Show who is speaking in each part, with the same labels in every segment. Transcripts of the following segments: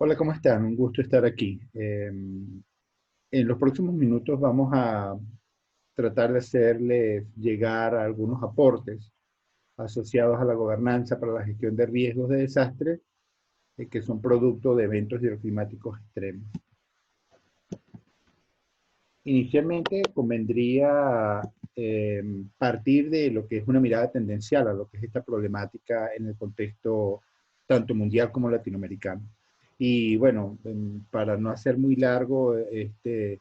Speaker 1: Hola, ¿cómo están? Un gusto estar aquí. En los próximos minutos vamos a tratar de hacerles llegar algunos aportes asociados a la gobernanza para la gestión de riesgos de desastre que son producto de eventos hidroclimáticos extremos. Inicialmente convendría partir de lo que es una mirada tendencial a lo que es esta problemática en el contexto tanto mundial como latinoamericano. Y bueno, para no hacer muy largo este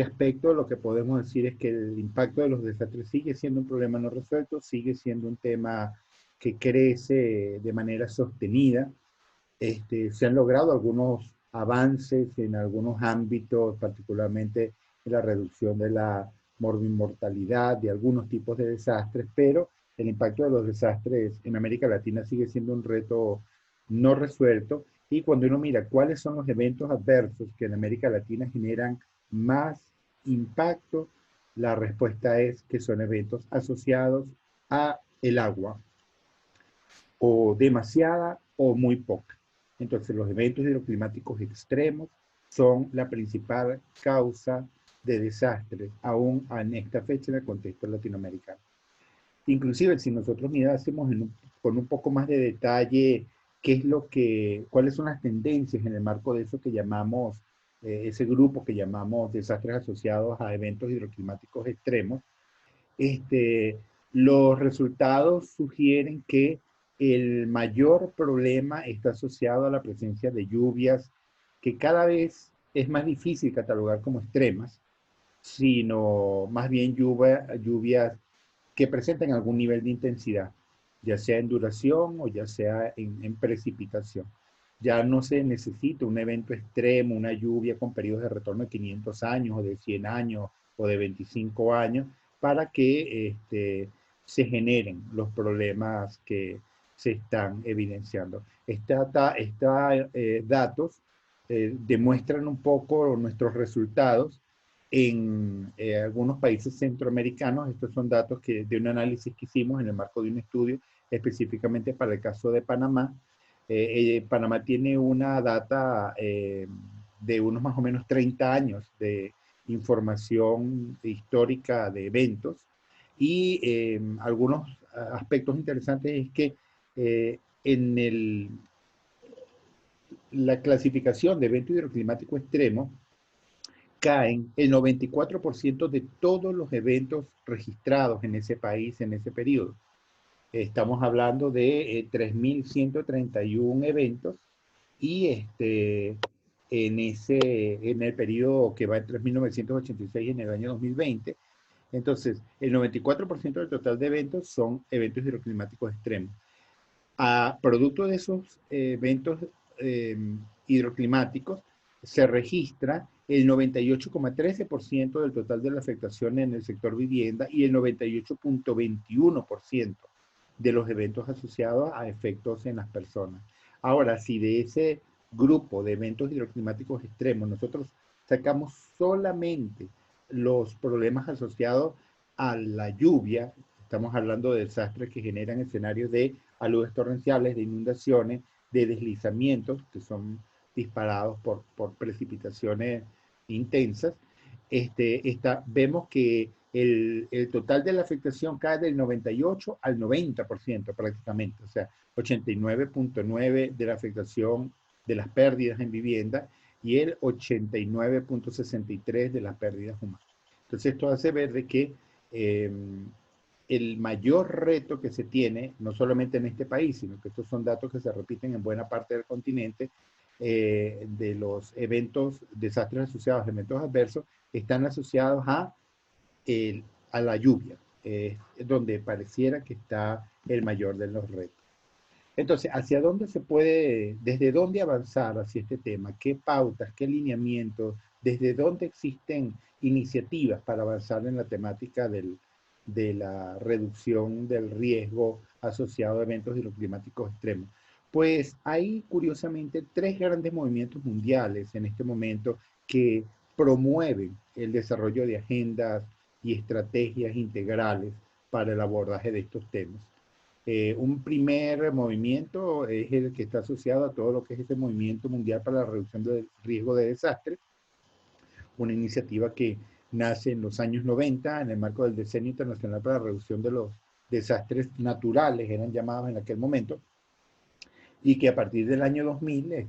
Speaker 1: aspecto, lo que podemos decir es que el impacto de los desastres sigue siendo un problema no resuelto, sigue siendo un tema que crece de manera sostenida. Se han logrado algunos avances en algunos ámbitos, particularmente en la reducción de la morbimortalidad de algunos tipos de desastres, pero el impacto de los desastres en América Latina sigue siendo un reto no resuelto. Y cuando uno mira cuáles son los eventos adversos que en América Latina generan más impacto, la respuesta es que son eventos asociados a el agua, o demasiada o muy poca. Entonces, los eventos hidroclimáticos extremos son la principal causa de desastres, aún en esta fecha en el contexto latinoamericano. Inclusive, si nosotros mirásemos con un poco más de detalle cuáles son las tendencias en el marco de eso que llamamos, ese grupo que llamamos desastres asociados a eventos hidroclimáticos extremos, este, los resultados sugieren que el mayor problema está asociado a la presencia de lluvias que cada vez es más difícil catalogar como extremas, sino más bien lluvias que presentan algún nivel de intensidad, ya sea en duración o ya sea en precipitación. Ya no se necesita un evento extremo, una lluvia con periodos de retorno de 500 años o de 100 años o de 25 años para que se generen los problemas que se están evidenciando. Estos datos demuestran un poco nuestros resultados en algunos países centroamericanos. Estos son datos de un análisis que hicimos en el marco de un estudio específicamente para el caso de Panamá. Panamá tiene una data de unos más o menos 30 años de información histórica de eventos y algunos aspectos interesantes es que en la clasificación de evento hidroclimático extremo caen el 94% de todos los eventos registrados en ese país en ese periodo. Estamos hablando de 3.131 eventos y en el periodo que va entre 1986 y en el año 2020. Entonces, el 94% del total de eventos son eventos hidroclimáticos extremos. A producto de esos eventos eh, hidroclimáticos, se registra el 98,13% del total de la afectación en el sector vivienda y el 98,21% de los eventos asociados a efectos en las personas. Ahora, si de ese grupo de eventos hidroclimáticos extremos nosotros sacamos solamente los problemas asociados a la lluvia, estamos hablando de desastres que generan escenarios de aludes torrenciales, de inundaciones, de deslizamientos que son disparados por precipitaciones intensas. Vemos que el total de la afectación cae del 98 al 90% prácticamente, o sea, 89,9% de la afectación de las pérdidas en vivienda y el 89,63% de las pérdidas humanas. Entonces esto hace ver de que eh, el mayor reto que se tiene, no solamente en este país, sino que estos son datos que se repiten en buena parte del continente, de los eventos, desastres asociados a eventos adversos, están asociados a la lluvia, donde pareciera que está el mayor de los retos. Entonces, ¿hacia dónde se puede, desde dónde avanzar hacia este tema? ¿Qué pautas, qué lineamientos, desde dónde existen iniciativas para avanzar en la temática de la reducción del riesgo asociado a eventos hidroclimáticos extremos? Pues hay, curiosamente, tres grandes movimientos mundiales en este momento que promueven el desarrollo de agendas y estrategias integrales para el abordaje de estos temas. Un primer movimiento es el que está asociado a todo lo que es este movimiento mundial para la reducción del riesgo de desastre, una iniciativa que nace en los años 90 en el marco del Decenio Internacional para la Reducción de los Desastres Naturales, eran llamados en aquel momento, y que a partir del año 2000,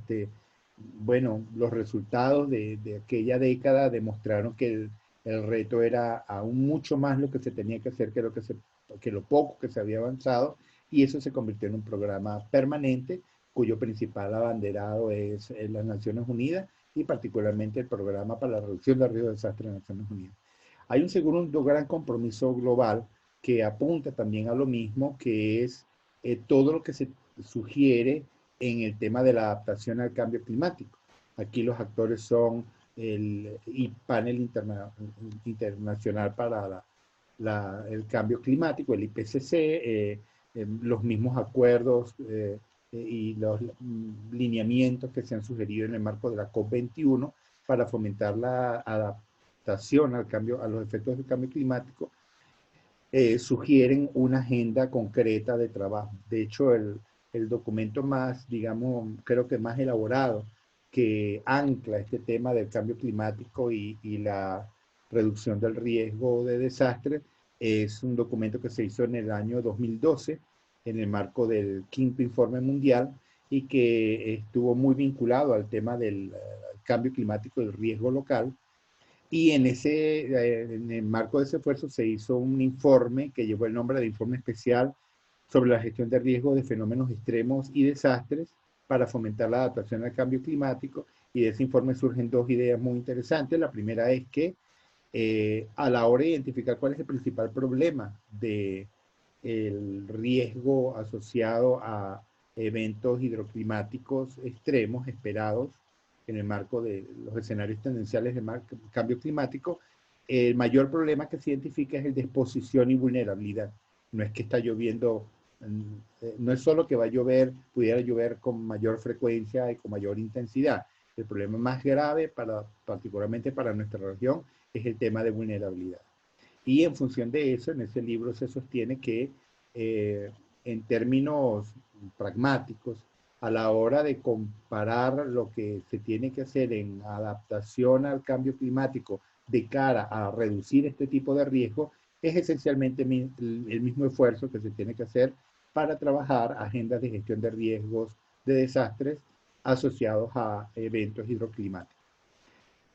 Speaker 1: bueno, los resultados de aquella década demostraron que el reto era aún mucho más lo que se tenía que hacer que lo poco que se había avanzado, y eso se convirtió en un programa permanente cuyo principal abanderado es las Naciones Unidas y particularmente el Programa para la Reducción del Riesgo de Desastre de las Naciones Unidas. Hay un segundo gran compromiso global que apunta también a lo mismo, que es todo lo que se sugiere en el tema de la adaptación al cambio climático. Aquí los actores son el panel internacional para el cambio climático, el IPCC, los mismos acuerdos y los lineamientos que se han sugerido en el marco de la COP21 para fomentar la adaptación al cambio, a los efectos del cambio climático, sugieren una agenda concreta de trabajo. De hecho, el documento más, digamos, creo que más elaborado que ancla este tema del cambio climático y la reducción del riesgo de desastre es un documento que se hizo en el año 2012 en el marco del quinto informe mundial y que estuvo muy vinculado al tema del cambio climático y el riesgo local. Y en el marco de ese esfuerzo se hizo un informe que llevó el nombre de Informe Especial sobre la gestión de riesgo de fenómenos extremos y desastres para fomentar la adaptación al cambio climático. Y de ese informe surgen dos ideas muy interesantes. La primera es que a la hora de identificar cuál es el principal problema del riesgo asociado a eventos hidroclimáticos extremos esperados en el marco de los escenarios tendenciales de cambio climático, el mayor problema que se identifica es el de exposición y vulnerabilidad. No es que está lloviendo, no es solo que va a llover, pudiera llover con mayor frecuencia y con mayor intensidad. El problema más grave, particularmente para nuestra región, es el tema de vulnerabilidad. Y en función de eso, en ese libro se sostiene que en términos pragmáticos, a la hora de comparar lo que se tiene que hacer en adaptación al cambio climático de cara a reducir este tipo de riesgo, es esencialmente el mismo esfuerzo que se tiene que hacer para trabajar agendas de gestión de riesgos de desastres asociados a eventos hidroclimáticos.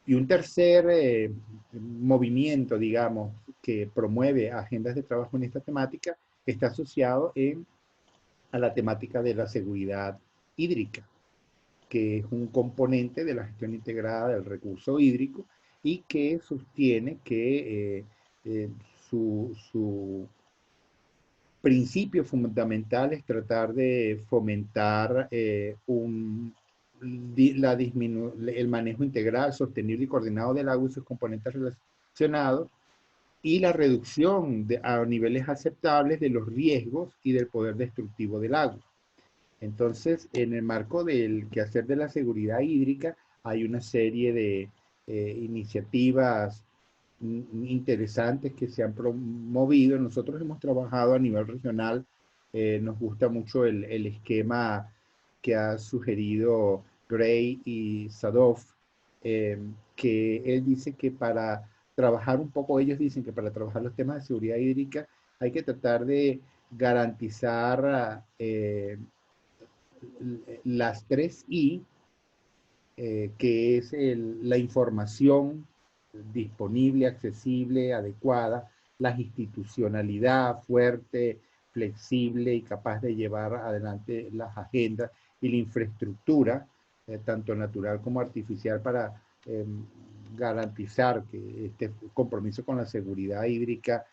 Speaker 1: Y un tercer movimiento, digamos, que promueve agendas de trabajo en esta temática está asociado a la temática de la seguridad hídrica, que es un componente de la gestión integrada del recurso hídrico y que sostiene que su principio fundamental es tratar de fomentar el manejo integral, sostenible y coordinado del agua y sus componentes relacionados, y la reducción a niveles aceptables de los riesgos y del poder destructivo del agua. Entonces, en el marco del quehacer de la seguridad hídrica, hay una serie de iniciativas interesantes que se han promovido. Nosotros hemos trabajado a nivel regional, nos gusta mucho el esquema que ha sugerido Gray y Sadov, que él dice que para trabajar un poco, ellos dicen que para trabajar los temas de seguridad hídrica hay que tratar de garantizar las 3 I, que es la información disponible, accesible, adecuada, la institucionalidad fuerte, flexible y capaz de llevar adelante las agendas y la infraestructura, tanto natural como artificial, para garantizar que este compromiso con la seguridad hídrica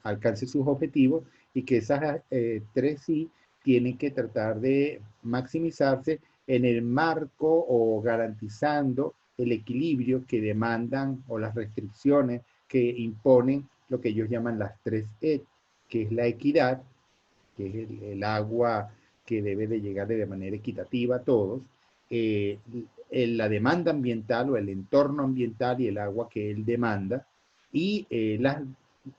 Speaker 1: alcance sus objetivos, y que esas 3 I tienen que tratar de maximizarse en el marco o garantizando el equilibrio que demandan o las restricciones que imponen lo que ellos llaman las 3 E, que es la equidad, que es el agua que debe de llegar de manera equitativa a todos, la demanda ambiental o el entorno ambiental y el agua que él demanda, y las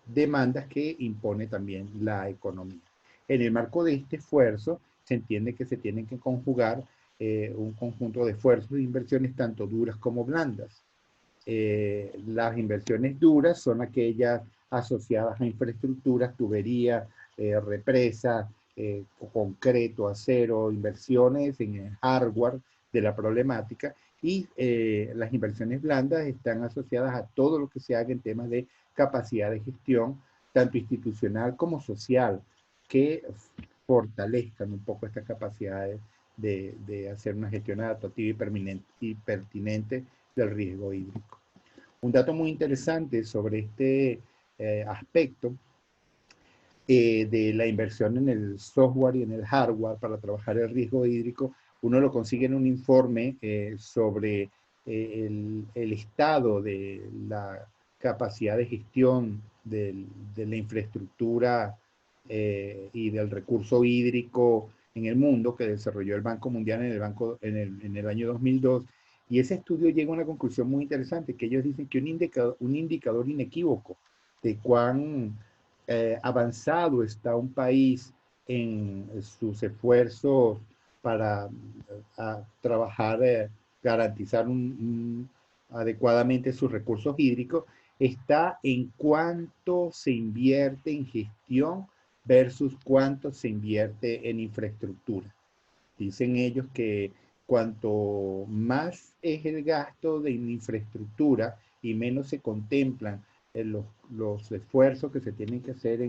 Speaker 1: demandas que impone también la economía. En el marco de este esfuerzo, se entiende que se tienen que conjugar un conjunto de esfuerzos e inversiones tanto duras como blandas. Las inversiones duras son aquellas asociadas a infraestructuras, tuberías, represas, concreto, acero, inversiones en el hardware de la problemática, y las inversiones blandas están asociadas a todo lo que se haga en temas de capacidad de gestión, tanto institucional como social, que fortalezcan un poco estas capacidades de hacer una gestión adaptativa y pertinente del riesgo hídrico. Un dato muy interesante sobre este aspecto de la inversión en el software y en el hardware para trabajar el riesgo hídrico, uno lo consigue en un informe sobre el estado de la capacidad de gestión de la infraestructura y del recurso hídrico en el mundo, que desarrolló el Banco Mundial en el año 2002. Y ese estudio llega a una conclusión muy interesante, que ellos dicen que un indicador inequívoco de cuán avanzado está un país en sus esfuerzos para trabajar, garantizar adecuadamente sus recursos hídricos, está en cuánto se invierte en gestión versus cuánto se invierte en infraestructura. Dicen ellos que cuanto más es el gasto de infraestructura y menos se contemplan los esfuerzos que se tienen que hacer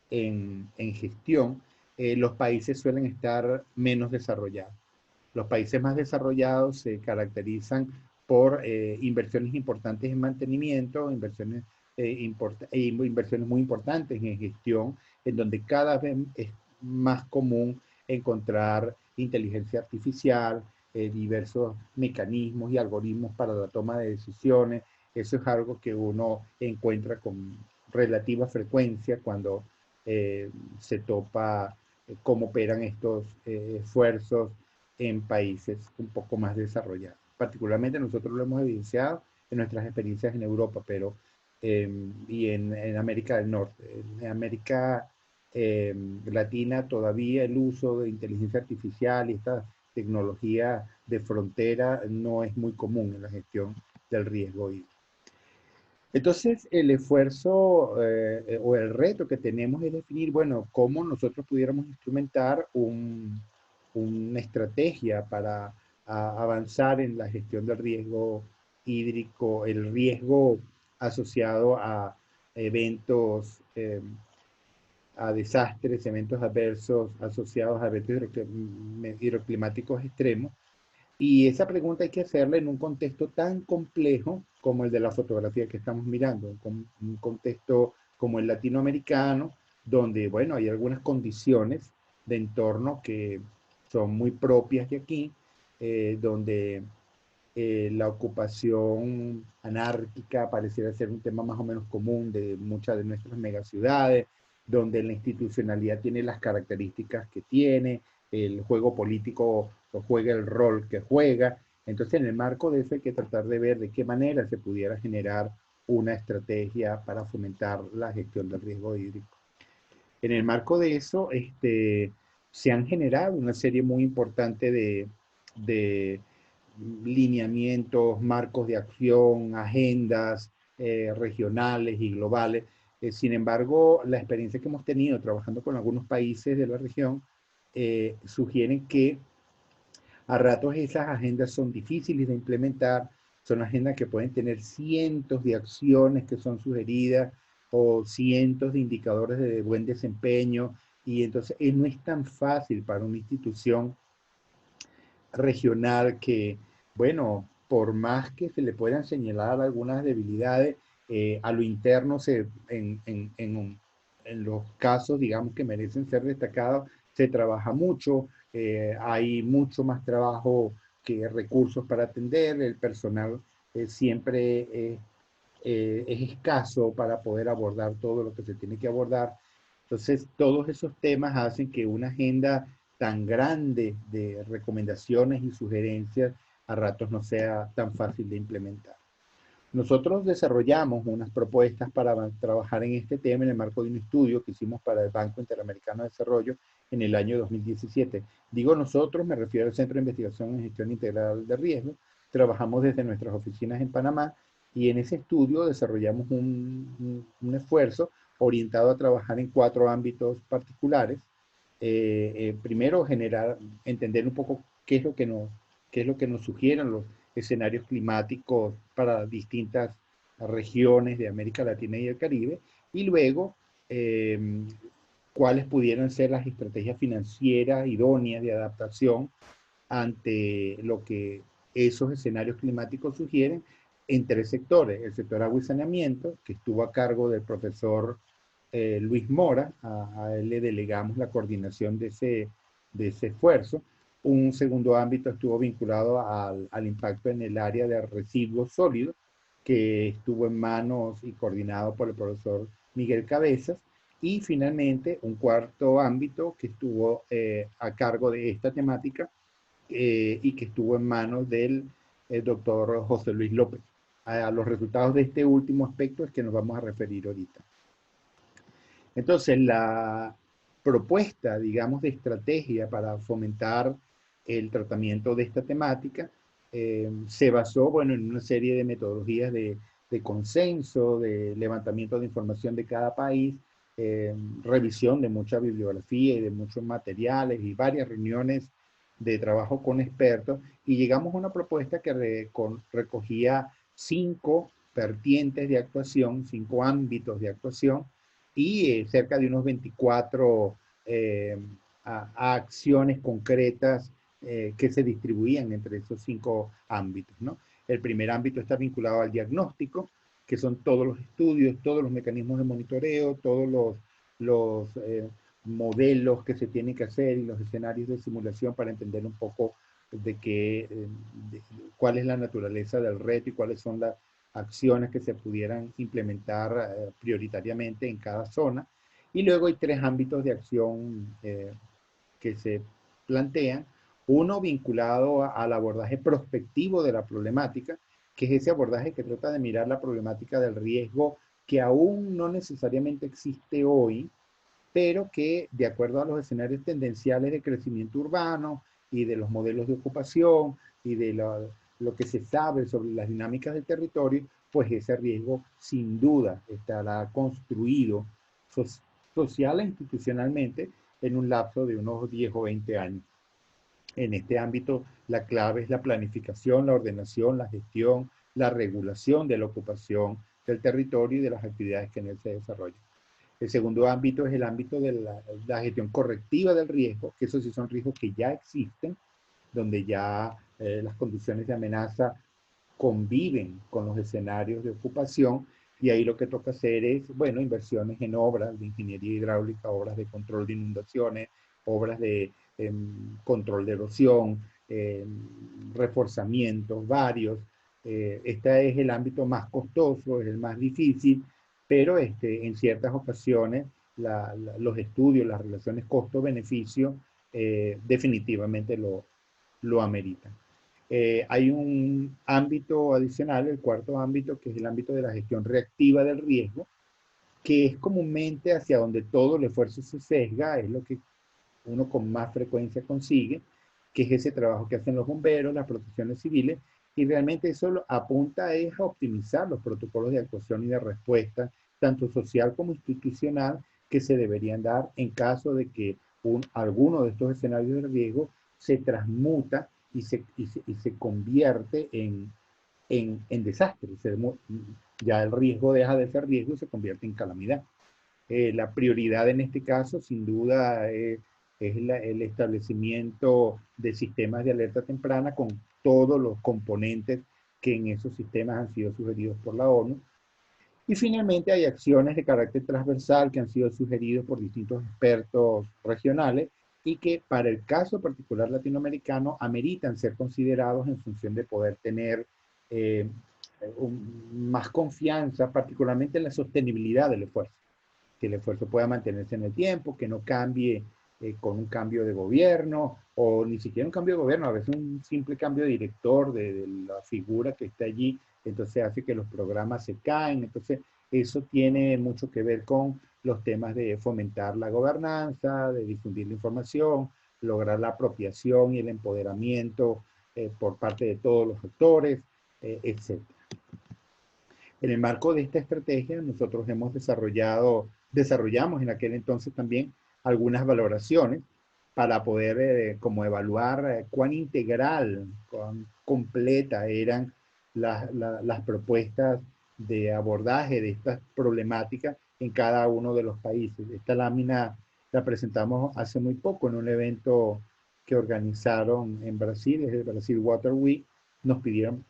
Speaker 1: en gestión, los países suelen estar menos desarrollados. Los países más desarrollados se caracterizan por inversiones importantes en mantenimiento, inversiones muy importantes en gestión, en donde cada vez es más común encontrar inteligencia artificial, diversos mecanismos y algoritmos para la toma de decisiones. Eso es algo que uno encuentra con relativa frecuencia cuando se topa cómo operan estos esfuerzos en países un poco más desarrollados. Particularmente nosotros lo hemos evidenciado en nuestras experiencias en Europa, pero y en América del Norte. En América Latina todavía el uso de inteligencia artificial y esta tecnología de frontera no es muy común en la gestión del riesgo hídrico. Entonces, el esfuerzo o el reto que tenemos es definir, bueno, cómo nosotros pudiéramos instrumentar una estrategia para avanzar en la gestión del riesgo hídrico, el riesgo asociado a eventos, a desastres, eventos adversos asociados a eventos hidroclimáticos extremos. Y esa pregunta hay que hacerla en un contexto tan complejo como el de la fotografía que estamos mirando, un contexto como el latinoamericano, donde, bueno, hay algunas condiciones de entorno que son muy propias de aquí, donde la ocupación anárquica pareciera ser un tema más o menos común de muchas de nuestras megaciudades, donde la institucionalidad tiene las características que tiene, el juego político juega el rol que juega. Entonces, en el marco de eso hay que tratar de ver de qué manera se pudiera generar una estrategia para fomentar la gestión del riesgo hídrico. En el marco de eso, se han generado una serie muy importante de lineamientos, marcos de acción, agendas regionales y globales. Sin embargo, la experiencia que hemos tenido trabajando con algunos países de la región sugieren que a ratos esas agendas son difíciles de implementar, son agendas que pueden tener cientos de acciones que son sugeridas o cientos de indicadores de buen desempeño, y entonces no es tan fácil para una institución regional que, bueno, por más que se le puedan señalar algunas debilidades, a lo interno en los casos, digamos, que merecen ser destacados, se trabaja mucho, hay mucho más trabajo que recursos para atender, el personal siempre es escaso para poder abordar todo lo que se tiene que abordar. Entonces, todos esos temas hacen que una agenda tan grande de recomendaciones y sugerencias a ratos no sea tan fácil de implementar. Nosotros desarrollamos unas propuestas para trabajar en este tema en el marco de un estudio que hicimos para el Banco Interamericano de Desarrollo en el año 2017. Digo nosotros, me refiero al Centro de Investigación en Gestión Integral de Riesgo. Trabajamos desde nuestras oficinas en Panamá y en ese estudio desarrollamos un esfuerzo orientado a trabajar en 4 ámbitos particulares. Primero, entender un poco qué es lo que nos sugieren los escenarios climáticos para distintas regiones de América Latina y el Caribe, y luego eh, cuáles pudieran ser las estrategias financieras idóneas de adaptación ante lo que esos escenarios climáticos sugieren en 3 sectores. El sector agua y saneamiento, que estuvo a cargo del profesor Luis Mora, a él le delegamos la coordinación de ese esfuerzo. Un segundo ámbito estuvo vinculado al impacto en el área de residuos sólidos, que estuvo en manos y coordinado por el profesor Miguel Cabezas. Y finalmente, un cuarto ámbito que estuvo a cargo de esta temática y que estuvo en manos del doctor José Luis López. A los resultados de este último aspecto es que nos vamos a referir ahorita. Entonces, la propuesta, digamos, de estrategia para fomentar el tratamiento de esta temática se basó, bueno, en una serie de metodologías de consenso, de levantamiento de información de cada país, revisión de mucha bibliografía y de muchos materiales y varias reuniones de trabajo con expertos, y llegamos a una propuesta que recogía 5 vertientes de actuación, 5 ámbitos de actuación, y cerca de unos 24 acciones concretas que se distribuían entre esos 5 ámbitos, ¿no? El primer ámbito está vinculado al diagnóstico, que son todos los estudios, todos los mecanismos de monitoreo, todos los modelos que se tienen que hacer y los escenarios de simulación para entender un poco cuál es la naturaleza del reto y cuáles son las acciones que se pudieran implementar prioritariamente en cada zona. Y luego hay 3 ámbitos de acción que se plantean. Uno vinculado al abordaje prospectivo de la problemática, que es ese abordaje que trata de mirar la problemática del riesgo que aún no necesariamente existe hoy, pero que de acuerdo a los escenarios tendenciales de crecimiento urbano y de los modelos de ocupación y de lo que se sabe sobre las dinámicas del territorio, pues ese riesgo sin duda estará construido social e institucionalmente en un lapso de unos 10 o 20 años. En este ámbito, la clave es la planificación, la ordenación, la gestión, la regulación de la ocupación del territorio y de las actividades que en él se desarrollan. El segundo ámbito es el ámbito de la gestión correctiva del riesgo, que esos sí son riesgos que ya existen, donde ya las condiciones de amenaza conviven con los escenarios de ocupación, y ahí lo que toca hacer es, bueno, inversiones en obras de ingeniería hidráulica, obras de control de inundaciones, obras de control de erosión, reforzamientos varios. Este es el ámbito más costoso, es el más difícil, pero en ciertas ocasiones los estudios, las relaciones costo-beneficio definitivamente lo ameritan. Hay un ámbito adicional, el cuarto ámbito, que es el ámbito de la gestión reactiva del riesgo, que es comúnmente hacia donde todo el esfuerzo se sesga, es lo que uno con más frecuencia consigue, que es ese trabajo que hacen los bomberos, las protecciones civiles, y realmente eso apunta a optimizar los protocolos de actuación y de respuesta, tanto social como institucional, que se deberían dar en caso de que alguno de estos escenarios de riesgo se transmuta y se convierte en desastre. Ya el riesgo deja de ser riesgo y se convierte en calamidad. La prioridad en este caso, sin duda, es el establecimiento de sistemas de alerta temprana con todos los componentes que en esos sistemas han sido sugeridos por la ONU. Y finalmente hay acciones de carácter transversal que han sido sugeridos por distintos expertos regionales y que para el caso particular latinoamericano ameritan ser considerados en función de poder tener eh, más confianza, particularmente en la sostenibilidad del esfuerzo, que el esfuerzo pueda mantenerse en el tiempo, que no cambie con un cambio de gobierno, o ni siquiera un cambio de gobierno, a veces un simple cambio de director de la figura que está allí, entonces hace que los programas se caen. Entonces eso tiene mucho que ver con los temas de fomentar la gobernanza, de difundir la información, lograr la apropiación y el empoderamiento por parte de todos los actores, etc. En el marco de esta estrategia, nosotros desarrollamos en aquel entonces también algunas valoraciones para poder como evaluar cuán integral, cuán completa eran las propuestas de abordaje de estas problemáticas en cada uno de los países. Esta lámina la presentamos hace muy poco en un evento que organizaron en Brasil, es el Brasil Water Week. Nos pidieron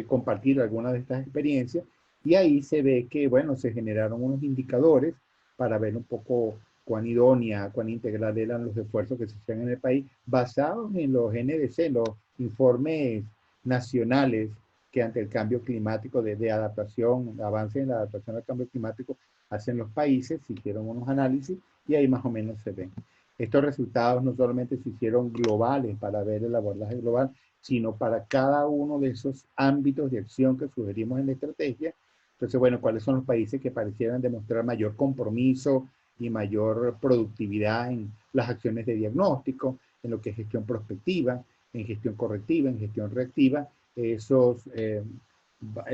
Speaker 1: compartir algunas de estas experiencias y ahí se ve que, bueno, se generaron unos indicadores para ver un poco cuán idónea, cuán integral eran los esfuerzos que se hacían en el país, basados en los NDC, los informes nacionales que ante el cambio climático de adaptación, avance en la adaptación al cambio climático, hacen los países. Se hicieron unos análisis y ahí más o menos se ven. Estos resultados no solamente se hicieron globales para ver el abordaje global, sino para cada uno de esos ámbitos de acción que sugerimos en la estrategia. Entonces, bueno, ¿cuáles son los países que parecieran demostrar mayor compromiso y mayor productividad en las acciones de diagnóstico, en lo que es gestión prospectiva, en gestión correctiva, en gestión reactiva? Esos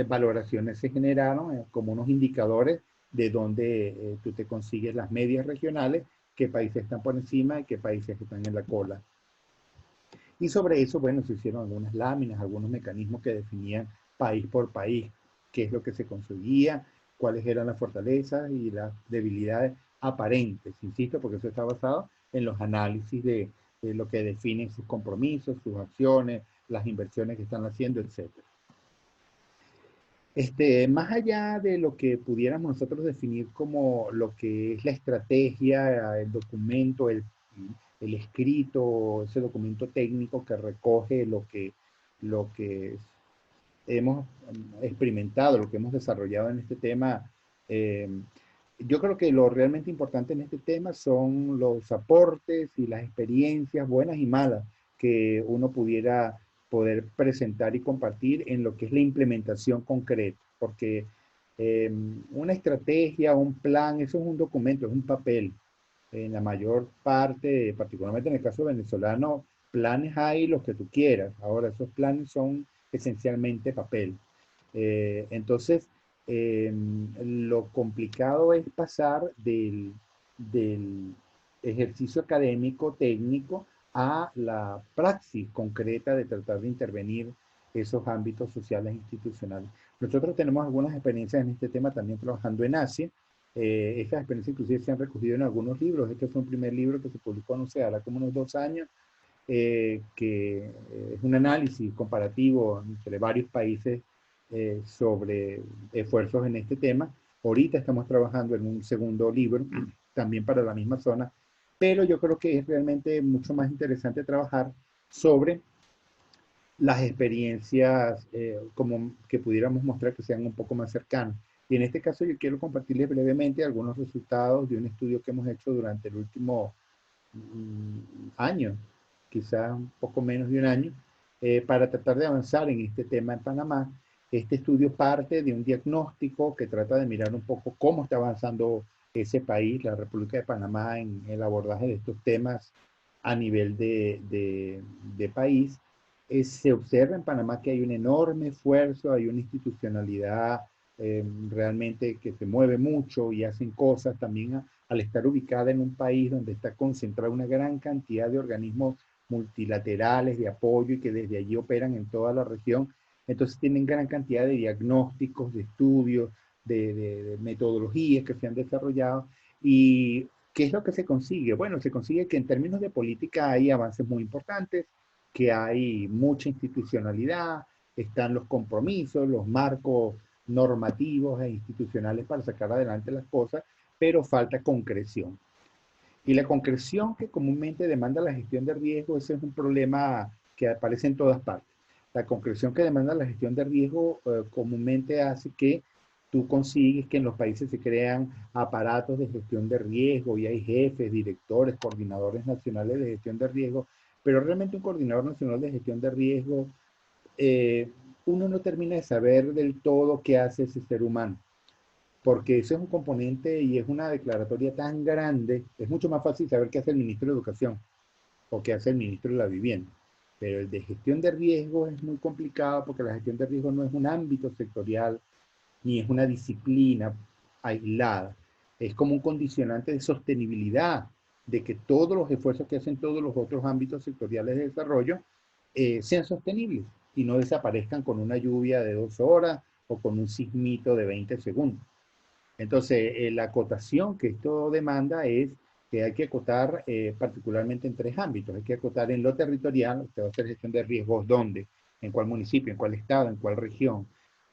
Speaker 1: valoraciones se generaron como unos indicadores de donde tú te consigues las medias regionales, qué países están por encima y qué países están en la cola. Y sobre eso, bueno, se hicieron algunas láminas, algunos mecanismos que definían país por país qué es lo que se conseguía, cuáles eran las fortalezas y las debilidades aparentes, insisto, porque eso está basado en los análisis de lo que definen sus compromisos, sus acciones, las inversiones que están haciendo, etc. Más allá de lo que pudiéramos nosotros definir como lo que es la estrategia, el documento, el escrito, ese documento técnico que recoge lo que hemos experimentado, lo que hemos desarrollado en este tema, eh, yo creo que lo realmente importante en este tema son los aportes y las experiencias buenas y malas que uno pudiera poder presentar y compartir en lo que es la implementación concreta, porque una estrategia, un plan, eso es un documento, es un papel. En la mayor parte, particularmente en el caso venezolano, planes hay los que tú quieras. Ahora, esos planes son esencialmente papel. Entonces, lo complicado es pasar del ejercicio académico, técnico, a la praxis concreta de tratar de intervenir esos ámbitos sociales e institucionales. Nosotros tenemos algunas experiencias en este tema también trabajando en Asia. Estas experiencias inclusive se han recogido en algunos libros. Este fue un primer libro que se publicó, no sé, ahora como unos 2 años, que es un análisis comparativo entre varios países sobre esfuerzos en este tema. Ahorita estamos trabajando en un segundo libro, también para la misma zona, pero yo creo que es realmente mucho más interesante trabajar sobre las experiencias como que pudiéramos mostrar que sean un poco más cercanas. Y en este caso yo quiero compartirles brevemente algunos resultados de un estudio que hemos hecho durante el último año, quizás un poco menos de un año, para tratar de avanzar en este tema en Panamá. Este estudio parte de un diagnóstico que trata de mirar un poco cómo está avanzando ese país, la República de Panamá, en el abordaje de estos temas a nivel de país. Se observa en Panamá que hay un enorme esfuerzo, hay una institucionalidad realmente que se mueve mucho y hacen cosas también al estar ubicada en un país donde está concentrada una gran cantidad de organismos multilaterales de apoyo y que desde allí operan en toda la región. Entonces tienen gran cantidad de diagnósticos, de estudios, de metodologías que se han desarrollado. ¿Y qué es lo que se consigue? Bueno, se consigue que en términos de política hay avances muy importantes, que hay mucha institucionalidad, están los compromisos, los marcos normativos e institucionales para sacar adelante las cosas, pero falta concreción. Y la concreción que comúnmente demanda la gestión de riesgo, ese es un problema que aparece en todas partes. La concreción que demanda la gestión de riesgo comúnmente hace que tú consigues que en los países se crean aparatos de gestión de riesgo y hay jefes, directores, coordinadores nacionales de gestión de riesgo, pero realmente un coordinador nacional de gestión de riesgo, eh, uno no termina de saber del todo qué hace ese ser humano, porque ese es un componente y es una declaratoria tan grande, es mucho más fácil saber qué hace el ministro de Educación o qué hace el ministro de la Vivienda. Pero el de gestión de riesgo es muy complicado porque la gestión de riesgo no es un ámbito sectorial ni es una disciplina aislada. Es como un condicionante de sostenibilidad, de que todos los esfuerzos que hacen todos los otros ámbitos sectoriales de desarrollo sean sostenibles y no desaparezcan con una lluvia de 2 horas o con un sismito de 20 segundos. Entonces, la acotación que esto demanda es que hay que acotar particularmente en 3 ámbitos. Hay que acotar en lo territorial, usted va a hacer gestión de riesgos, ¿dónde? ¿En cuál municipio? ¿En cuál estado? ¿En cuál región?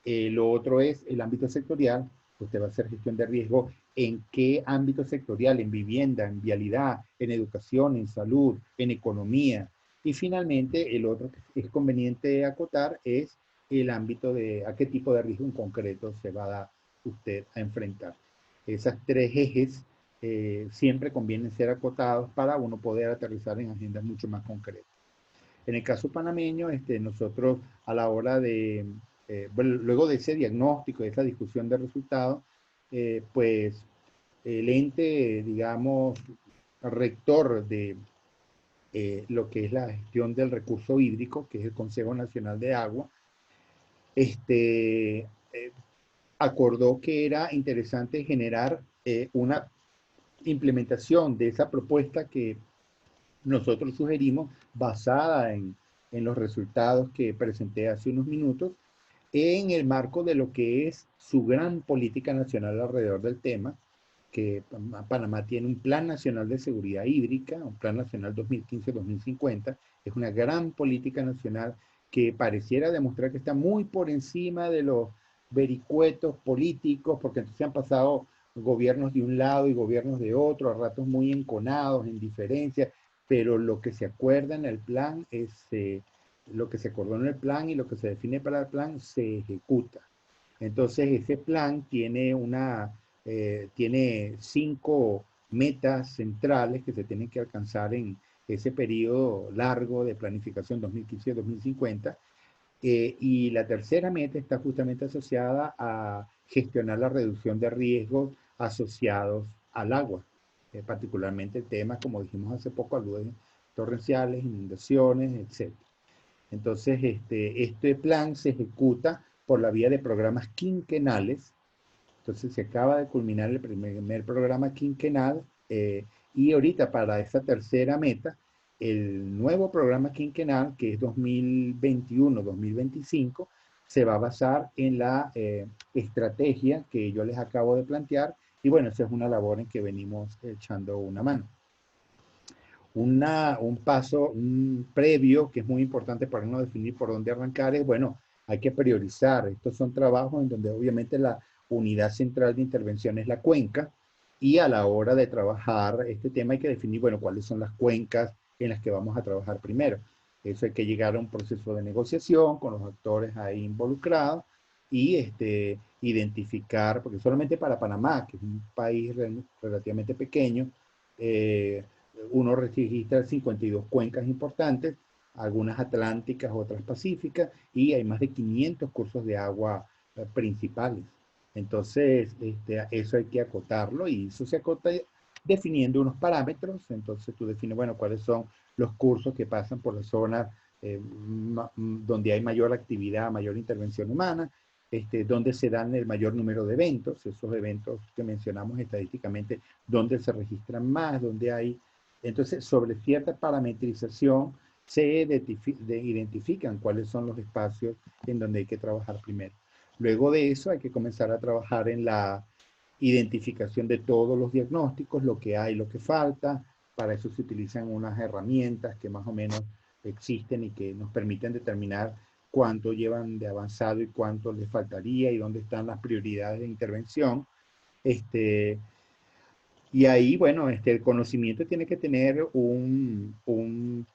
Speaker 1: Lo otro es el ámbito sectorial, usted va a hacer gestión de riesgo en qué ámbito sectorial, en vivienda, en vialidad, en educación, en salud, en economía. Y finalmente, el otro que es conveniente acotar es el ámbito de a qué tipo de riesgo en concreto se va a dar usted a enfrentar. Esas 3 ejes siempre convienen ser acotados para uno poder aterrizar en agendas mucho más concretas. En el caso panameño, nosotros a la hora de, bueno, luego de ese diagnóstico, de esa discusión de resultados, pues el ente, digamos, rector de lo que es la gestión del recurso hídrico, que es el Consejo Nacional de Agua, este, acordó que era interesante generar una implementación de esa propuesta que nosotros sugerimos basada en los resultados que presenté hace unos minutos, en el marco de lo que es su gran política nacional alrededor del tema, que Panamá tiene un Plan Nacional de Seguridad Hídrica, un Plan Nacional 2015-2050, es una gran política nacional que pareciera demostrar que está muy por encima de los vericuetos políticos, porque entonces han pasado gobiernos de un lado y gobiernos de otro, a ratos muy enconados, en diferencia, pero lo que se acuerda en el plan es, lo que se acordó en el plan y lo que se define para el plan se ejecuta. Entonces ese plan tiene 5 metas centrales que se tienen que alcanzar en ese periodo largo de planificación 2015-2050. Y la tercera meta está justamente asociada a gestionar la reducción de riesgos asociados al agua, particularmente temas, como dijimos hace poco, aludes torrenciales, inundaciones, etc. Entonces, este plan se ejecuta por la vía de programas quinquenales. Entonces, se acaba de culminar el primer programa quinquenal y ahorita para esa tercera meta, el nuevo programa quinquenal, que es 2021-2025, se va a basar en la estrategia que yo les acabo de plantear y bueno, esa es una labor en que venimos echando una mano. Un paso, un previo que es muy importante para no definir por dónde arrancar es, bueno, hay que priorizar. Estos son trabajos en donde obviamente la unidad central de intervención es la cuenca y a la hora de trabajar este tema hay que definir, bueno, cuáles son las cuencas en las que vamos a trabajar primero. Eso hay que llegar a un proceso de negociación con los actores ahí involucrados y identificar, porque solamente para Panamá, que es un país relativamente pequeño, uno registra 52 cuencas importantes, algunas atlánticas, otras pacíficas, y hay más de 500 cursos de agua principales. Entonces, eso hay que acotarlo y eso se acota definiendo unos parámetros. Entonces, tú defines, bueno, cuáles son los cursos que pasan por las zonas donde hay mayor actividad, mayor intervención humana, donde se dan el mayor número de eventos, esos eventos que mencionamos estadísticamente, donde se registran más, donde hay. Entonces, sobre cierta parametrización se identifican cuáles son los espacios en donde hay que trabajar primero. Luego de eso hay que comenzar a trabajar en la identificación de todos los diagnósticos, lo que hay, lo que falta. Para eso se utilizan unas herramientas que más o menos existen y que nos permiten determinar cuánto llevan de avanzado y cuánto les faltaría y dónde están las prioridades de intervención. Y ahí, bueno, el conocimiento tiene que tener un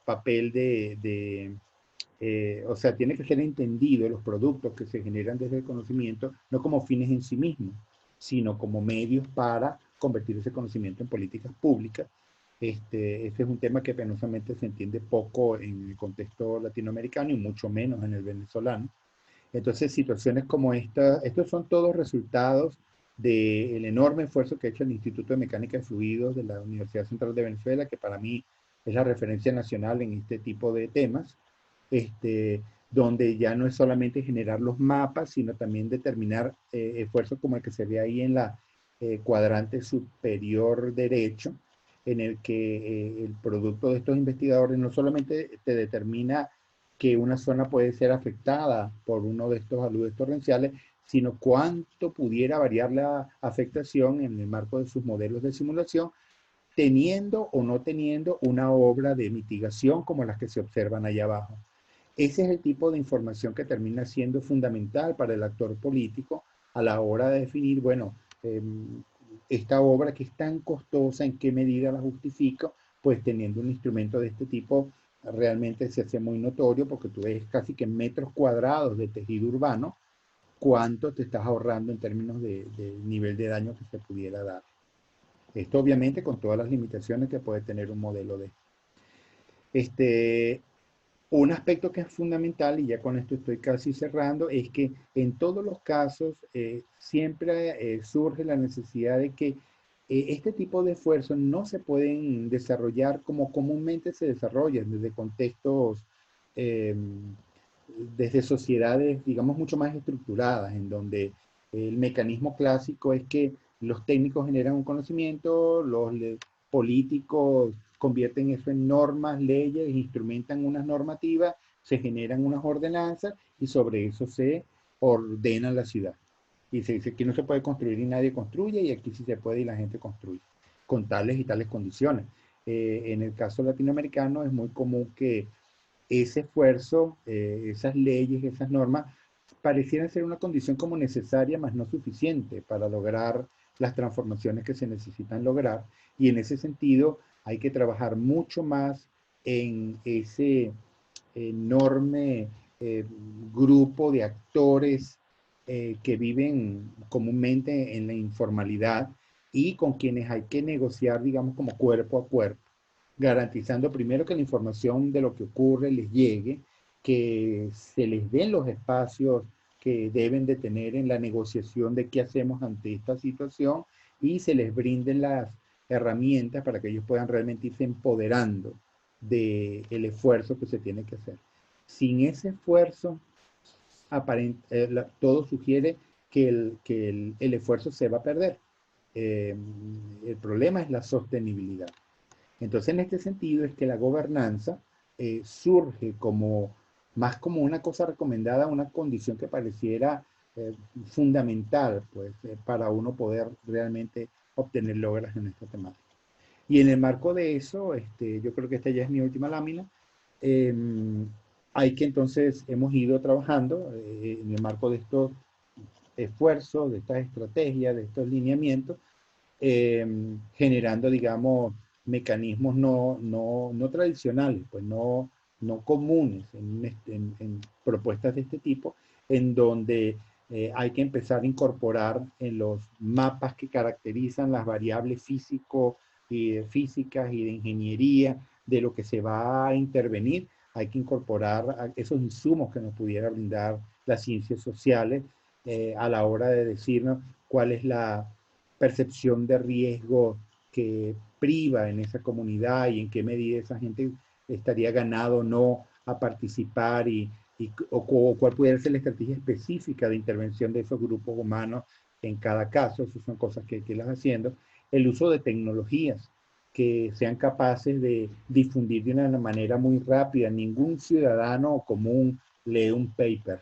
Speaker 1: papel O sea, tiene que ser entendido los productos que se generan desde el conocimiento, no como fines en sí mismos, sino como medios para convertir ese conocimiento en políticas públicas. Este es un tema que penosamente se entiende poco en el contexto latinoamericano y mucho menos en el venezolano. Entonces, situaciones como esta, estos son todos resultados del enorme esfuerzo que ha hecho el Instituto de Mecánica de Fluidos de la Universidad Central de Venezuela, que para mí es la referencia nacional en este tipo de temas, donde ya no es solamente generar los mapas, sino también determinar esfuerzos como el que se ve ahí en la cuadrante superior derecho, en el que el producto de estos investigadores no solamente te determina que una zona puede ser afectada por uno de estos aludes torrenciales, sino cuánto pudiera variar la afectación en el marco de sus modelos de simulación, teniendo o no teniendo una obra de mitigación como las que se observan allá abajo. Ese es el tipo de información que termina siendo fundamental para el actor político a la hora de definir, bueno, esta obra que es tan costosa, ¿en qué medida la justifico? Pues teniendo un instrumento de este tipo realmente se hace muy notorio porque tú ves casi que en metros cuadrados de tejido urbano cuánto te estás ahorrando en términos de nivel de daño que se pudiera dar. Esto obviamente con todas las limitaciones que puede tener un modelo de este. Un aspecto que es fundamental, y ya con esto estoy casi cerrando, es que en todos los casos siempre surge la necesidad de que este tipo de esfuerzos no se pueden desarrollar como comúnmente se desarrollan desde contextos, eh, desde sociedades, digamos, mucho más estructuradas, en donde el mecanismo clásico es que los técnicos generan un conocimiento, los políticos convierten eso en normas, leyes, instrumentan unas normativas, se generan unas ordenanzas y sobre eso se ordena la ciudad. Y se dice que no se puede construir y nadie construye y aquí sí se puede y la gente construye con tales y tales condiciones. En el caso latinoamericano es muy común que ese esfuerzo, esas leyes, esas normas, parecieran ser una condición como necesaria, mas no suficiente para lograr las transformaciones que se necesitan lograr. Y en ese sentido hay que trabajar mucho más en ese enorme eh, grupo de actores que viven comúnmente en la informalidad y con quienes hay que negociar, digamos, como cuerpo a cuerpo, garantizando primero que la información de lo que ocurre les llegue, que se les den los espacios que deben de tener en la negociación de qué hacemos ante esta situación y se les brinden las herramientas para que ellos puedan realmente irse empoderando del esfuerzo que se tiene que hacer. Sin ese esfuerzo, todo sugiere que el esfuerzo se va a perder. El problema es la sostenibilidad. Entonces, en este sentido es que la gobernanza surge como más como una cosa recomendada, una condición que pareciera eh, fundamental pues, para uno poder realmente obtener logros en esta temática. Y en el marco de eso, yo creo que esta ya es mi última lámina, eh, hay que entonces, hemos ido trabajando en el marco de estos esfuerzos, de estas estrategias, de estos lineamientos, generando, digamos, mecanismos no tradicionales, pues no comunes en propuestas de este tipo, en donde hay que empezar a incorporar en los mapas que caracterizan las variables físicas y de ingeniería de lo que se va a intervenir, hay que incorporar esos insumos que nos pudiera brindar las ciencias sociales a la hora de decirnos cuál es la percepción de riesgo que priva en esa comunidad y en qué medida esa gente estaría ganado o no a participar o cuál pudiera ser la estrategia específica de intervención de esos grupos humanos en cada caso. Esas son cosas que las haciendo. El uso de tecnologías que sean capaces de difundir de una manera muy rápida. Ningún ciudadano común lee un paper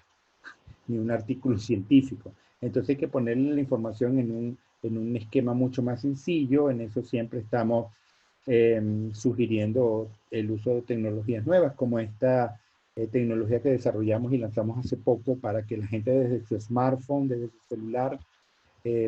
Speaker 1: ni un artículo científico. Entonces hay que ponerle la información en un esquema mucho más sencillo. En eso siempre estamos sugiriendo el uso de tecnologías nuevas, como esta tecnología que desarrollamos y lanzamos hace poco para que la gente desde su smartphone, desde su celular,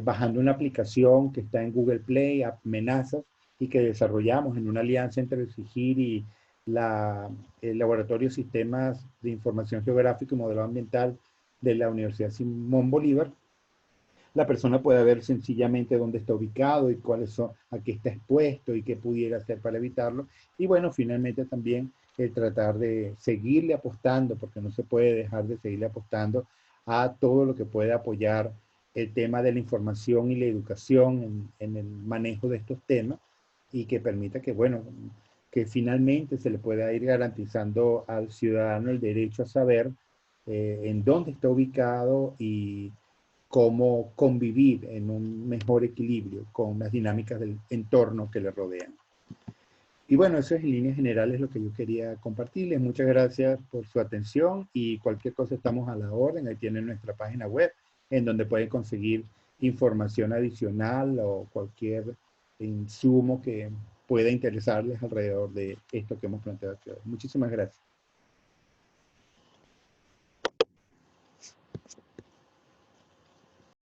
Speaker 1: bajando una aplicación que está en Google Play, Amenazas, y que desarrollamos en una alianza entre el SIGIR el Laboratorio de Sistemas de Información Geográfica y Modelado Ambiental de la Universidad Simón Bolívar, la persona puede ver sencillamente dónde está ubicado y cuáles son, a qué está expuesto y qué pudiera hacer para evitarlo. Y bueno, finalmente también el tratar de seguirle apostando, porque no se puede dejar de seguirle apostando a todo lo que puede apoyar el tema de la información y la educación en el manejo de estos temas y que permita que, bueno, que finalmente se le pueda ir garantizando al ciudadano el derecho a saber en dónde está ubicado y cómo convivir en un mejor equilibrio con las dinámicas del entorno que le rodean. Y bueno, eso es en líneas generales lo que yo quería compartirles. Muchas gracias por su atención y cualquier cosa estamos a la orden. Ahí tienen nuestra página web en donde pueden conseguir información adicional o cualquier insumo que pueda interesarles alrededor de esto que hemos planteado aquí hoy. Muchísimas gracias.